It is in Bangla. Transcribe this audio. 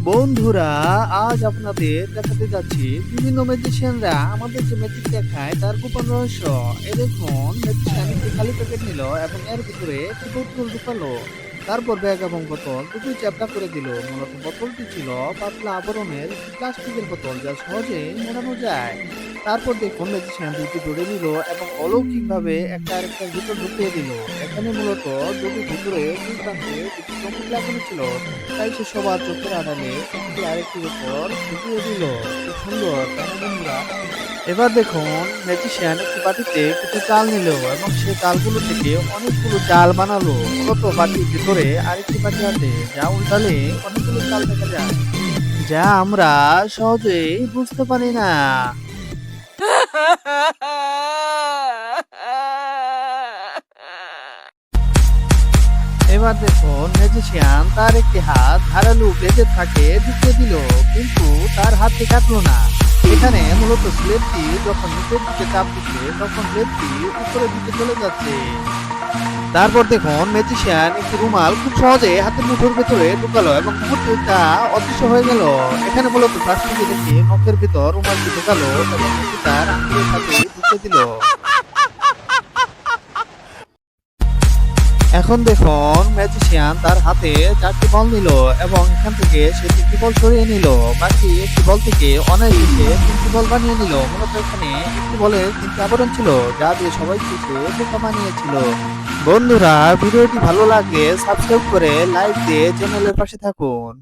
বন্ধুরা, আজ আপনাদের দেখাতে যাচ্ছি বিভিন্ন ম্যাজিশিয়ানরা আমাদের যে ম্যাজিক দেখায় তার গোপন রহস্য। এই দেখুন, ম্যাজিশিয়ান একটি খালি প্যাকেট নিল এবং এর ভিতরে একটি বোতল ঢুকালো। তারপর ব্যাগ এবং বোতল দুটোই চ্যাপ্টা করে দিল। মূলত বোতলটি ছিল পাতলা আবরণের একটি প্লাস্টিকের বোতল, যা সহজেই মোড়ানো যায়। তারপর দেখুন, ম্যাজিশিয়ান দুটি ধরে নিল এবং অলৌকিকভাবে একটা আরেকটার ভিতর ঢুকিয়ে দিল। এখানে মূলত দুটির ভিতরে দুই প্রান্তে দুটি চমক লাগানো ছিল, তাই সে সবার চোখের আড়ালে একটি আরেকটির উপর ফুটিয়ে দিল। খুব সুন্দর, তাই না বন্ধুরা? এবার দেখুন, ম্যাজিশিয়ান একটি বাটিতে কিছু চাল নিল এবং সেই চালগুলো থেকে অনেকগুলো চাল বানালো। মূলত বাটির ভিতরে আরেকটি বাটি আছে, যা উল্টালে অনেকগুলো চাল দেখা যায়, যা আমরা সহজেই বুঝতে পারি না। এবার দেখুন, ম্যাজিশিয়ান তার একটি হাত ধারালো ব্লেডের ফাঁকে ঢুকিয়ে দিল, কিন্তু তার হাতটি কাটলো না। এখানে মূলত ব্লেডটি যখন নিচের দিকে চাপ দিচ্ছে, তখন ব্লেডটি উপরের দিকে চলে যাচ্ছে। তারপর দেখুন, ম্যাজিশিয়ান একটি রুমাল খুব সহজে হাতের মুঠোর ভেতরে ঢুকালো এবং মুহূর্তে তা অদৃশ্য হয়ে গেল। এখানে মূলত প্লাস্টিকে রেখে নখের ভিতর রুমালটি ঢুকালো এবং এটি তার আঙ্গুলের সাথে ঢুকিয়ে দিল। এখন দেখুন, ম্যাজিশিয়ান তার হাতে 4টি বল নিল এবং এখান থেকে সে 3টি বল সরিয়ে নিল। বাকি একটি বল থেকে অনায়াসে 3টি বল বানিয়ে নিল। মূলত এখানে একটি বলের 3টি আবরণ ছিল, যা দিয়ে সবাইকে সে বোকা বানিয়েছিল। বন্ধুরা, ভিডিওটি ভালো লাগলে সাবস্ক্রাইব করে লাইক দিয়ে চ্যানেলের পাশে থাকুন।